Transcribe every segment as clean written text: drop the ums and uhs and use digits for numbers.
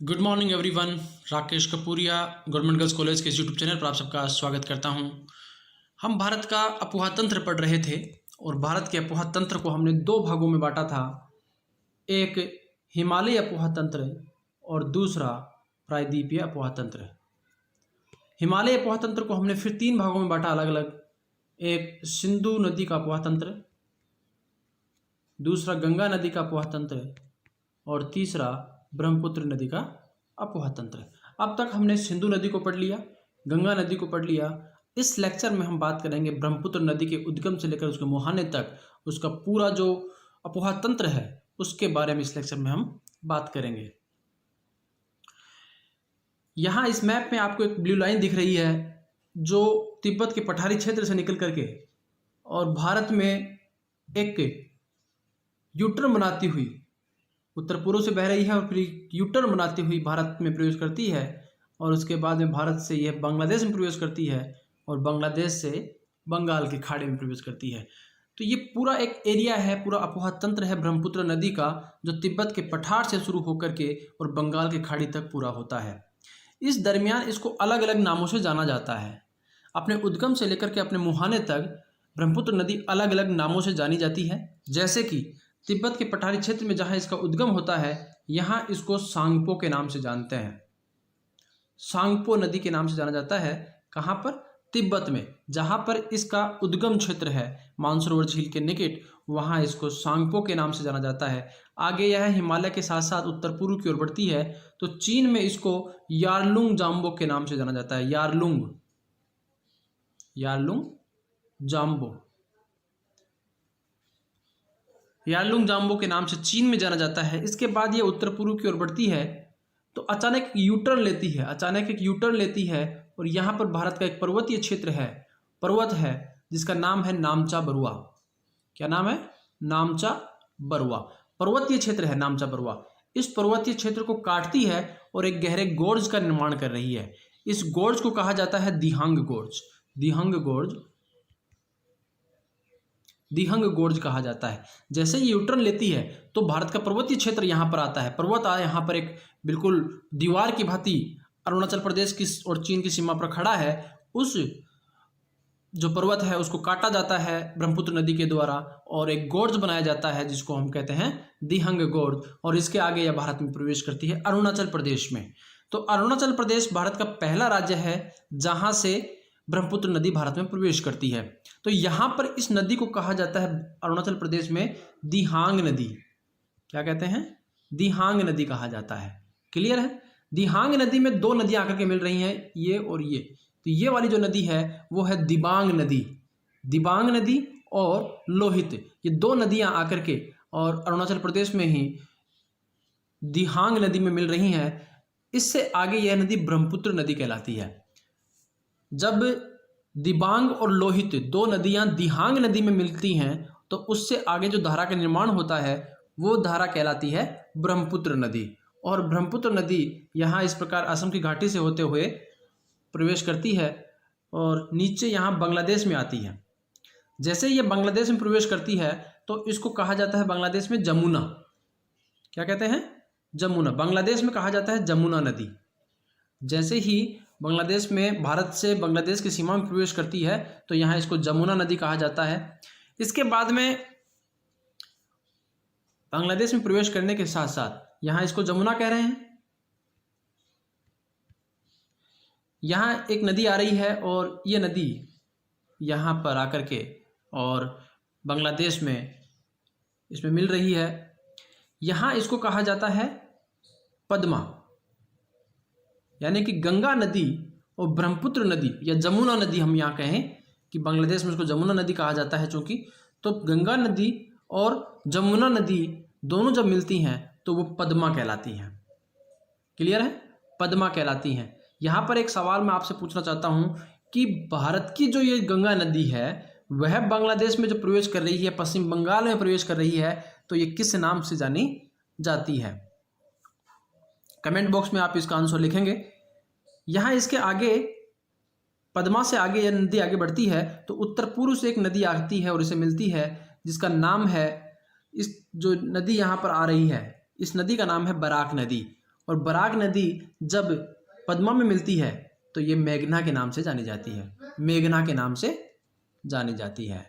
Good morning everyone. Rakesh Kapuria government girls college के YouTube channel पर आप सबका स्वागत करता हूं। हम भारत का अपोहा तंत्र पढ़ रहे थे और भारत के अपोहा तंत्र को हमने दो भागों में बांटा था। एक हिमालय अपोहा तंत्र और दूसरा प्रायद्वीपीय अपोहा तंत्र। हिमालय अपोहा तंत्र को हमने फिर तीन भागों में बांटा अलग अलग। एक सिंधु नदी का अपोहा तंत्र, दूसरा गंगा नदी का अपोहा तंत्र और तीसरा ब्रह्मपुत्र नदी का अपोहा तंत्र। अब तक हमने सिंधु नदी को पढ़ लिया, गंगा नदी को पढ़ लिया। इस लेक्चर में हम बात करेंगे ब्रह्मपुत्र नदी के उद्गम से लेकर उसके मुहाने तक उसका पूरा जो अपोहा तंत्र है उसके बारे में इस लेक्चर में हम बात करेंगे। यहाँ इस मैप में आपको एक ब्लू लाइन दिख रही है जो तिब्बत के पठारी क्षेत्र से निकल करके और भारत में एक यूटर्न बनाती हुई उत्तर पूर्व से बह रही है और फिर यूटर्न बनाती हुई भारत में प्रवेश करती है और उसके बाद में भारत से यह बांग्लादेश में प्रवेश करती है और बांग्लादेश से बंगाल के खाड़ी में प्रवेश करती है। तो ये पूरा एक एरिया है, पूरा अपोहा तंत्र है ब्रह्मपुत्र नदी का, जो तिब्बत के पठार से शुरू होकर के और बंगाल के खाड़ी तक पूरा होता है। इस दरमियान इसको अलग अलग नामों से जाना जाता है। अपने उद्गम से लेकर के अपने मुहाने तक ब्रह्मपुत्र नदी अलग अलग नामों से जानी जाती है। जैसे कि तिब्बत के पठारी क्षेत्र में जहाँ इसका उद्गम होता है यहाँ इसको सांगपो के नाम से जानते हैं। सांगपो नदी के नाम से जाना जाता है। कहाँ पर? तिब्बत में। जहाँ पर इसका उद्गम क्षेत्र है मानसरोवर झील के निकट, वहाँ इसको सांगपो के नाम से जाना जाता है। आगे यह हिमालय के साथ साथ उत्तर पूर्व की ओर बढ़ती है तो चीन में इसको यारलुंग जाम्बो के नाम से जाना जाता है। यारलुंग जाम्बो, यारलुंग जाम्बो के नाम से चीन में जाना जाता है। इसके बाद ये उत्तर पूर्व की ओर बढ़ती है तो अचानक एक यूटर्न लेती है और यहाँ पर भारत का एक पर्वतीय क्षेत्र है, पर्वत है जिसका नाम है नामचा बरुआ। क्या नाम है? नामचा बरुआ। पर्वतीय क्षेत्र है नामचा बरुआ। इस पर्वतीय क्षेत्र को काटती है और एक गहरे गोर्ज का निर्माण कर रही है। इस गोर्ज को कहा जाता है दिहांग गोर्ज कहा जाता है। जैसे ये यूटर्न लेती है तो भारत का पर्वतीय क्षेत्र यहाँ पर आता है। पर्वत यहाँ पर एक बिल्कुल दीवार की भांति अरुणाचल प्रदेश की और चीन की सीमा पर खड़ा है। उस जो पर्वत है उसको काटा जाता है ब्रह्मपुत्र नदी के द्वारा और एक गोर्ज बनाया जाता है जिसको हम कहते हैं दिहंग गोर्ज। और इसके आगे यह भारत में प्रवेश करती है अरुणाचल प्रदेश में। तो अरुणाचल प्रदेश भारत का पहला राज्य है जहाँ से ब्रह्मपुत्र नदी भारत में प्रवेश करती है। तो यहाँ पर इस नदी को कहा जाता है अरुणाचल प्रदेश में दिहांग नदी। क्या कहते हैं? दिहांग नदी कहा जाता है। क्लियर है? दिहांग नदी में दो नदियां आकर के मिल रही हैं, ये और ये। तो ये वाली जो नदी है वो है दिबांग नदी और लोहित। ये दो नदियां आकर के और अरुणाचल प्रदेश में ही दिहांग नदी में मिल रही हैं। इससे आगे यह नदी ब्रह्मपुत्र नदी कहलाती है। जब दिबांग और लोहित दो नदियां दिहांग नदी में मिलती हैं तो उससे आगे जो धारा का निर्माण होता है वो धारा कहलाती है ब्रह्मपुत्र नदी। और ब्रह्मपुत्र नदी यहाँ इस प्रकार असम की घाटी से होते हुए प्रवेश करती है और नीचे यहाँ बांग्लादेश में आती है। जैसे ये बांग्लादेश में प्रवेश करती है तो इसको कहा जाता है बांग्लादेश में जमुना। क्या कहते हैं? जमुना। बांग्लादेश में कहा जाता है जमुना नदी। जैसे ही बांग्लादेश में भारत से बांग्लादेश की सीमा में प्रवेश करती है तो यहाँ इसको जमुना नदी कहा जाता है। इसके बाद में बांग्लादेश में प्रवेश करने के साथ साथ यहाँ इसको जमुना कह रहे हैं। यहाँ एक नदी आ रही है और ये नदी यहाँ पर आकर के और बांग्लादेश में इसमें मिल रही है। यहाँ इसको कहा जाता है पद्मा, यानी कि गंगा नदी और ब्रह्मपुत्र नदी या जमुना नदी हम यहाँ कहें कि बांग्लादेश में उसको जमुना नदी कहा जाता है चूँकि। तो गंगा नदी और जमुना नदी दोनों जब मिलती हैं तो वो पद्मा कहलाती हैं। क्लियर है? पद्मा कहलाती हैं। यहाँ पर एक सवाल मैं आपसे पूछना चाहता हूँ कि भारत की जो ये गंगा नदी है वह बांग्लादेश में जो प्रवेश कर रही है, पश्चिम बंगाल में प्रवेश कर रही है, तो ये किस नाम से जानी जाती है? कमेंट बॉक्स में आप इसका आंसर लिखेंगे। यहाँ इसके आगे पद्मा से आगे यह नदी आगे बढ़ती है तो उत्तर पूर्व से एक नदी आती है और इसे मिलती है जिसका नाम है, इस जो नदी यहाँ पर आ रही है इस नदी का नाम है बराक नदी। और बराक नदी जब पद्मा में मिलती है तो ये मेघना के नाम से जानी जाती है, मेघना के नाम से जानी जाती है।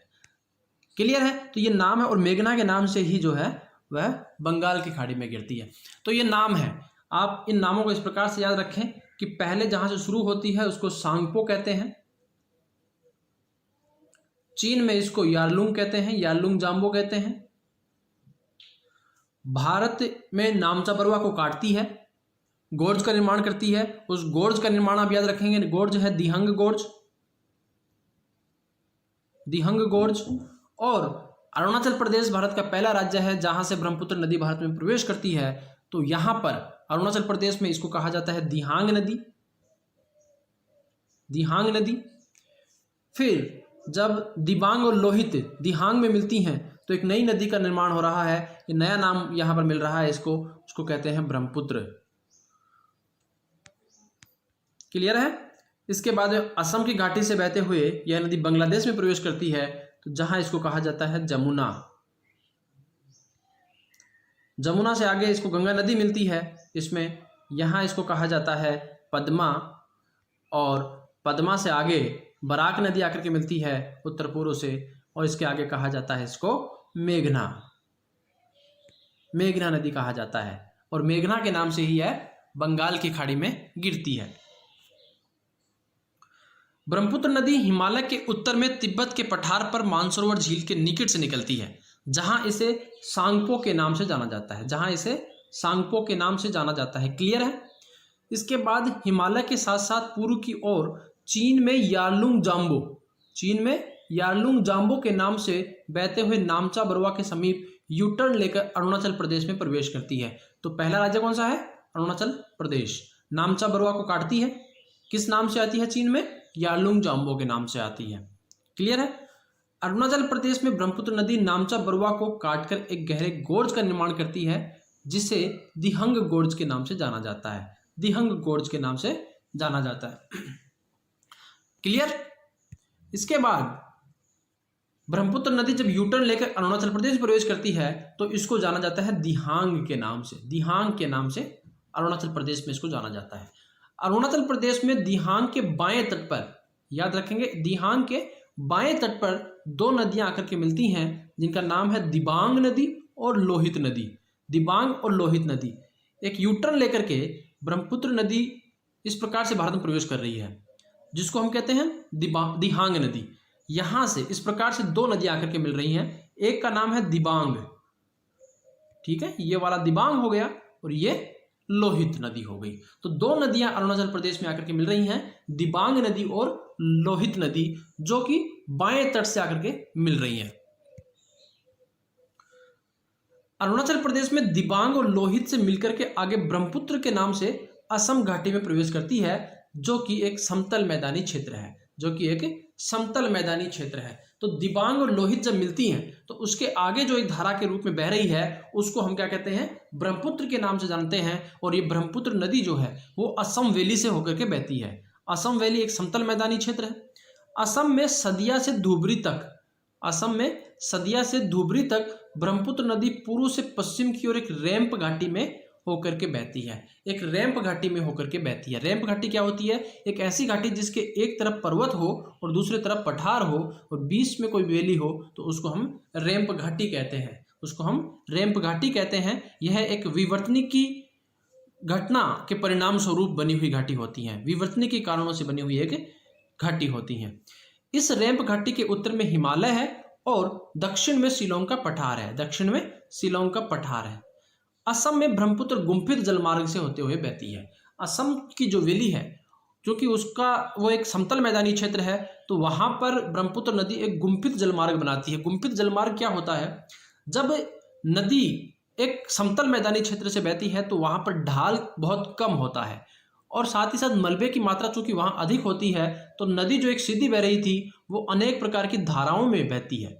क्लियर है? तो ये नाम है और मेघना के नाम से ही जो है वह बंगाल की खाड़ी में गिरती है। तो ये नाम है, आप इन नामों को इस प्रकार से याद रखें कि पहले जहां से शुरू होती है उसको सांगपो कहते हैं, चीन में इसको यारलुंग कहते हैं, यारलुंग जाम्बो कहते हैं। भारत में नामचा बरवा को काटती है, गोर्ज का निर्माण करती है। उस गोर्ज का निर्माण आप याद रखेंगे, गोर्ज है दिहंग गोर्ज, दिहंग गोर्ज। और अरुणाचल प्रदेश भारत का पहला राज्य है जहां से ब्रह्मपुत्र नदी भारत में प्रवेश करती है। तो यहां पर अरुणाचल प्रदेश में इसको कहा जाता है दिहांग नदी, दिहांग नदी। फिर जब दिबांग और लोहित दिहांग में मिलती हैं तो एक नई नदी का निर्माण हो रहा है, ये नया नाम यहां पर मिल रहा है इसको, उसको कहते हैं ब्रह्मपुत्र। क्लियर है? इसके बाद असम की घाटी से बहते हुए यह नदी बांग्लादेश में प्रवेश करती है, तो जहां इसको कहा जाता है जमुना। जमुना से आगे इसको गंगा नदी मिलती है, इसमें यहां इसको कहा जाता है पद्मा। और पद्मा से आगे बराक नदी आकर के मिलती है उत्तर पूर्व से, और इसके आगे कहा जाता है इसको मेघना, मेघना नदी कहा जाता है। और मेघना के नाम से ही यह बंगाल की खाड़ी में गिरती है। ब्रह्मपुत्र नदी हिमालय के उत्तर में तिब्बत के पठार पर मानसरोवर झील के निकट से निकलती है, जहां इसे सांगपो के नाम से जाना जाता है, जहां इसे सांगपो के नाम से जाना जाता है। क्लियर है? इसके बाद हिमालय के साथ साथ पूर्व की ओर चीन में यारलुंग जाम्बो, चीन में यारलुंग जाम्बो के नाम से बहते हुए नामचा बरवा के समीप यूटर्न लेकर अरुणाचल प्रदेश में प्रवेश करती है। तो पहला राज्य कौन सा है? अरुणाचल प्रदेश। नामचा बरवा को काटती है, किस नाम से आती है चीन में? यारलुंग जाम्बो के नाम से आती है। क्लियर है? अरुणाचल प्रदेश में ब्रह्मपुत्र नदी नामचा बरवा को काटकर एक गहरे गोर्ज का निर्माण करती है, जिसे दिहंग गोर्ज के नाम से जाना जाता है, दिहंग गोर्ज के नाम से जाना जाता है। क्लियर? इसके बाद ब्रह्मपुत्र नदी जब यूटर्न लेकर अरुणाचल प्रदेश प्रवेश करती है तो इसको जाना जाता है दिहांग के नाम से, दिहांग के नाम से अरुणाचल प्रदेश में इसको जाना जाता है। अरुणाचल प्रदेश में दिहांग के बाएं तट पर, याद रखेंगे, दिहांग के बाएं तट पर दो नदियां आकर के मिलती हैं जिनका नाम है दिबांग नदी और लोहित नदी, दिबांग और लोहित नदी। एक यूटर्न लेकर के ब्रह्मपुत्र नदी इस प्रकार से भारत में प्रवेश कर रही है, जिसको हम कहते हैं दिहांग नदी। यहां से इस प्रकार से दो नदियां आकर के मिल रही हैं, एक का नाम है दिबांग, ठीक है, ये वाला दिबांग हो गया और ये लोहित नदी हो गई। तो दो नदियां अरुणाचल प्रदेश में आकर के मिल रही हैं, दिबांग नदी और लोहित नदी, जो कि बाएं तट से आकर के मिल रही हैं। अरुणाचल प्रदेश में दिबांग और लोहित से मिलकर के आगे ब्रह्मपुत्र के नाम से असम घाटी में प्रवेश करती है, जो कि एक समतल मैदानी क्षेत्र है, जो कि एक समतल मैदानी क्षेत्र है। तो दिबांग और लोहित जब मिलती हैं तो उसके आगे जो एक धारा के रूप में बह रही है उसको हम क्या कहते हैं? ब्रह्मपुत्र के नाम से जानते हैं। और ये ब्रह्मपुत्र नदी जो है वो असम वैली से होकर के बहती है। असम वैली एक समतल मैदानी क्षेत्र है। असम में सदिया से धुबरी तक, असम में सदिया से धुबरी तक ब्रह्मपुत्र नदी पूर्व से पश्चिम की ओर एक रैंप घाटी में होकर के बहती है, एक रैंप घाटी में होकर के बहती है। रैंप घाटी क्या होती है? एक ऐसी घाटी जिसके एक तरफ पर्वत हो और दूसरी तरफ पठार हो और बीच में कोई वैली हो, तो उसको हम रैंप घाटी कहते हैं, उसको हम रैंप घाटी कहते हैं। यह एक विवर्तनिक की घटना के परिणाम स्वरूप बनी हुई घाटी होती है, विवर्तनिक के कारणों से बनी हुई एक घाटी होती है। इस रैंप घाटी के उत्तर में हिमालय है और दक्षिण में शिलोंग का पठार है, दक्षिण में शिलोंग का पठार है। असम में ब्रह्मपुत्र गुम्फित जलमार्ग से होते हुए बहती है। असम की जो वैली है, जो कि उसका वो एक समतल मैदानी क्षेत्र है, तो वहां पर ब्रह्मपुत्र नदी एक गुम्फित जलमार्ग बनाती है। गुम्फित जलमार्ग क्या होता है? जब नदी एक समतल मैदानी क्षेत्र से बहती है तो वहां पर ढाल बहुत कम होता है और साथ ही साथ मलबे की मात्रा चूंकि वहां अधिक होती है, तो नदी जो एक सीधी बह रही थी वो अनेक प्रकार की धाराओं में बहती है,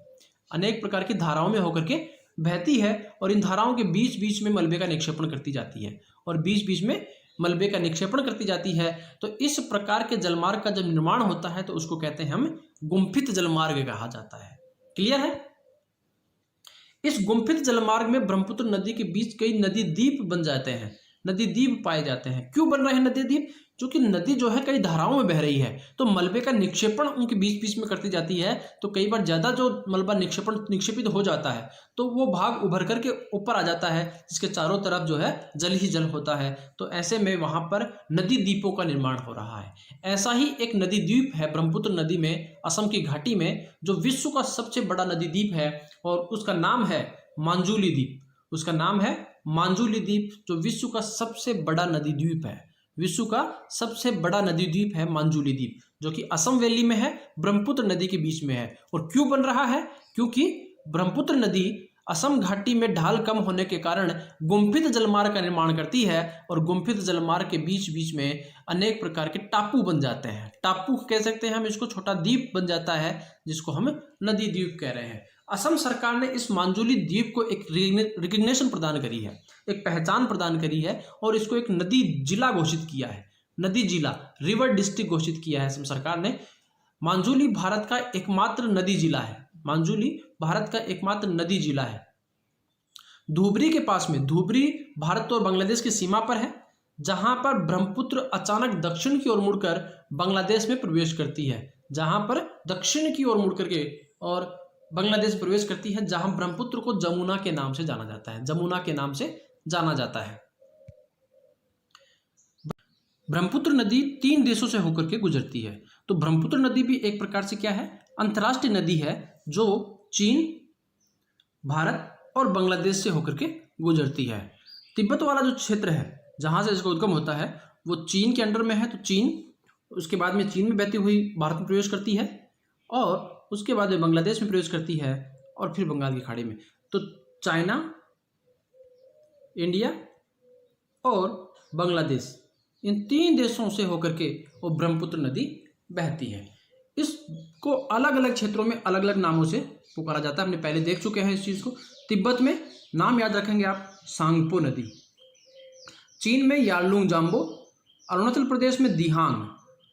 अनेक प्रकार की धाराओं में होकर के बहती है। और इन धाराओं के बीच बीच में मलबे का निक्षेपण करती जाती है और बीच बीच में मलबे का निक्षेपण करती जाती है। तो इस प्रकार के जलमार्ग का जब निर्माण होता है तो उसको कहते हैं हम गुम्फित जलमार्ग कहा जाता है। क्लियर है? इस गुम्फित जलमार्ग में ब्रह्मपुत्र नदी के बीच कई नदी द्वीप बन जाते हैं, नदी द्वीप पाए जाते हैं। क्यों बन रहे हैं नदी द्वीप? क्योंकि नदी जो है कई धाराओं में बह रही है, तो मलबे का निक्षेपण उनके बीच बीच में करती जाती है, तो कई बार ज़्यादा जो मलबा निक्षेपित हो जाता है तो वो भाग उभर करके ऊपर आ जाता है, जिसके चारों तरफ जो है जल ही जल होता है। तो ऐसे में वहाँ पर नदी द्वीपों का निर्माण हो रहा है। ऐसा ही एक नदी द्वीप है ब्रह्मपुत्र नदी में, असम की घाटी में, जो विश्व का सबसे बड़ा नदी द्वीप है और उसका नाम है मांजुली द्वीप। उसका नाम है मांजुली द्वीप, जो विश्व का सबसे बड़ा नदी द्वीप है। विश्व का सबसे बड़ा नदी द्वीप है मांजुली द्वीप, जो कि असम वैली में है, ब्रह्मपुत्र नदी के बीच में है। और क्यों बन रहा है? क्योंकि ब्रह्मपुत्र नदी असम घाटी में ढाल कम होने के कारण गुम्फित जलमार्ग का निर्माण करती है, और गुम्फित जलमार्ग के बीच बीच में अनेक प्रकार के टापू बन जाते हैं। टापू कह सकते हैं हम इसको, छोटा द्वीप बन जाता है, जिसको हम नदी द्वीप कह रहे हैं। असम सरकार ने इस मांजुली द्वीप को एक रिकग्निशन प्रदान करी है, एक पहचान प्रदान करी है, और इसको एक नदी जिला घोषित किया है। नदी जिला, रिवर डिस्ट्रिक्ट घोषित किया है असम सरकार ने। मांजुली भारत का एकमात्र नदी जिला है। मांजुली भारत का एकमात्र नदी जिला है। धुबरी के पास में, धुबरी भारत और बांग्लादेश की सीमा पर है, जहां पर ब्रह्मपुत्र अचानक दक्षिण की ओर मुड़कर बांग्लादेश में प्रवेश करती है। जहां पर दक्षिण की ओर मुड़कर के और बांग्लादेश प्रवेश करती है, जहां ब्रह्मपुत्र को जमुना के नाम से जाना जाता है। जमुना के नाम से जाना जाता है। ब्रह्मपुत्र नदी 3 देशों से होकर के गुजरती है। तो ब्रह्मपुत्र नदी भी एक प्रकार से क्या है? अंतर्राष्ट्रीय नदी है, जो चीन, भारत और बांग्लादेश से होकर के गुजरती है। तिब्बत वाला जो क्षेत्र है जहाँ से इसका उद्गम होता है, वो चीन के अंडर में है। तो चीन, उसके बाद में चीन में बहती हुई भारत में प्रवेश करती है, और उसके बाद में बांग्लादेश में प्रवेश करती है, और फिर बंगाल की खाड़ी में। तो चाइना, इंडिया और बांग्लादेश, इन 3 देशों से होकर के वो ब्रह्मपुत्र नदी बहती है। इसको अलग अलग क्षेत्रों में अलग अलग नामों से पुकारा जाता है। हमने पहले देख चुके हैं इस चीज़ को। तिब्बत में नाम याद रखेंगे आप, सांगपो नदी। चीन में यारलुंग जाम्बो, अरुणाचल प्रदेश में दिहांग,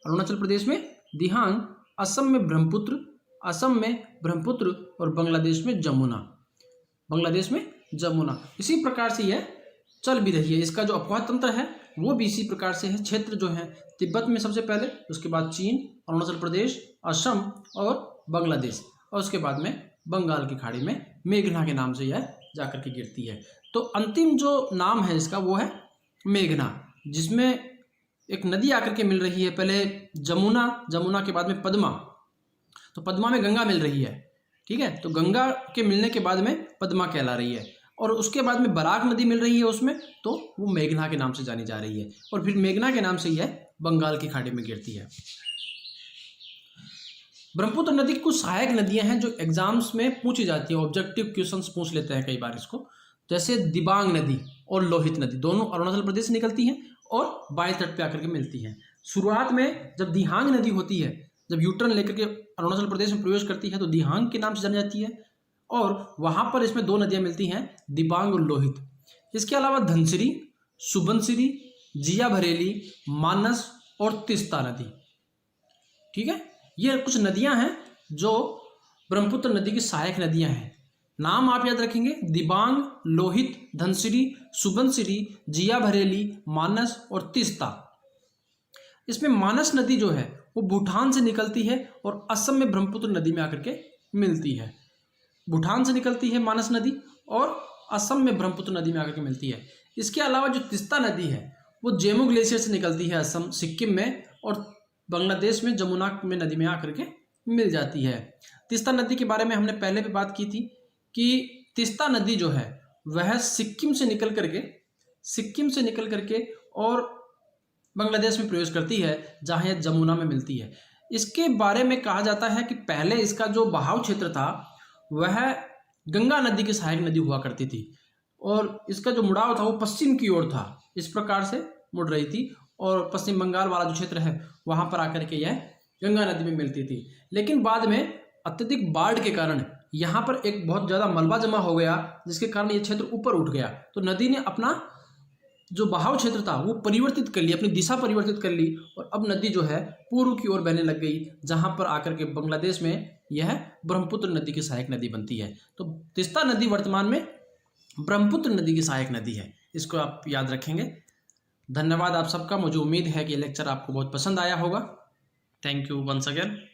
अरुणाचल प्रदेश में दिहांग, असम में ब्रह्मपुत्र, असम में ब्रह्मपुत्र, और बांग्लादेश में जमुना, बांग्लादेश में जमुना। इसी प्रकार से यह चल भी रही है। इसका जो अपवाह तंत्र है वो भी इसी प्रकार से है। क्षेत्र जो है तिब्बत में सबसे पहले, उसके बाद चीन, अरुणाचल प्रदेश, असम और बांग्लादेश, और उसके बाद में बंगाल की खाड़ी में मेघना के नाम से यह जाकर के गिरती है। तो अंतिम जो नाम है इसका वो है मेघना, जिसमें एक नदी आकर के मिल रही है। पहले जमुना, जमुना के बाद में पद्मा, तो पद्मा में गंगा मिल रही है, ठीक है। तो गंगा के मिलने के बाद में पद्मा कहला रही है, और उसके बाद में बराक नदी मिल रही है उसमें, तो वो मेघना के नाम से जानी जा रही है, और फिर मेघना के नाम से यह बंगाल की खाड़ी में गिरती है। ब्रह्मपुत्र नदी की कुछ सहायक नदियां हैं जो एग्जाम्स में पूछी जाती है, ऑब्जेक्टिव क्वेश्चंस पूछ लेते हैं कई बार इसको। जैसे दिबांग नदी और लोहित नदी, दोनों अरुणाचल प्रदेश से निकलती हैं और बाएं तट पे आकर के मिलती हैं। शुरुआत में जब दिहांग नदी होती है, जब यूटर्न लेकर के अरुणाचल प्रदेश में प्रवेश करती है, तो दिहांग के नाम से जानी जाती है, और वहाँ पर इसमें 2 नदियाँ मिलती हैं, दिबांग और लोहित। इसके अलावा धनसिरी, सुबनसिरी, जिया भरेली, मानस और तिस्ता नदी, ठीक है। ये कुछ नदियां हैं जो ब्रह्मपुत्र नदी की सहायक नदियां हैं। नाम आप याद रखेंगे, दिबांग, लोहित, धनसिरी, सुबनसिरी, जिया भरेली, मानस और तिस्ता। इसमें मानस नदी जो है वो भूटान से निकलती है और असम में ब्रह्मपुत्र नदी में आकर के मिलती है। भूटान से निकलती है मानस नदी और असम में ब्रह्मपुत्र नदी में आकर के मिलती है। इसके अलावा जो तिस्ता नदी है वो जेमू ग्लेशियर से निकलती है असम, सिक्किम में, और बांग्लादेश में जमुना में नदी में आकर के मिल जाती है। तिस्ता नदी के बारे में हमने पहले भी बात की थी कि तिस्ता नदी जो है वह सिक्किम से निकल करके और बांग्लादेश में प्रवेश करती है, जहाँ यह जमुना में मिलती है। इसके बारे में कहा जाता है कि पहले इसका जो बहाव क्षेत्र था वह गंगा नदी की सहायक नदी हुआ करती थी, और इसका जो मुड़ाव था वो पश्चिम की ओर था, इस प्रकार से मुड़ रही थी, और पश्चिम बंगाल वाला जो क्षेत्र है वहाँ पर आकर के यह गंगा नदी में मिलती थी। लेकिन बाद में अत्यधिक बाढ़ के कारण यहाँ पर एक बहुत ज़्यादा मलबा जमा हो गया, जिसके कारण ये क्षेत्र ऊपर उठ गया। तो नदी ने अपना जो बहाव क्षेत्र था वो परिवर्तित कर लिया, अपनी दिशा परिवर्तित कर ली, और अब नदी जो है पूर्व की ओर बहने लग गई, जहाँ पर आकर के बांग्लादेश में यह ब्रह्मपुत्र नदी की सहायक नदी बनती है। तो तिस्ता नदी वर्तमान में ब्रह्मपुत्र नदी की सहायक नदी है, इसको आप याद रखेंगे। धन्यवाद आप सबका। मुझे उम्मीद है कि लेक्चर आपको बहुत पसंद आया होगा। Thank you once again.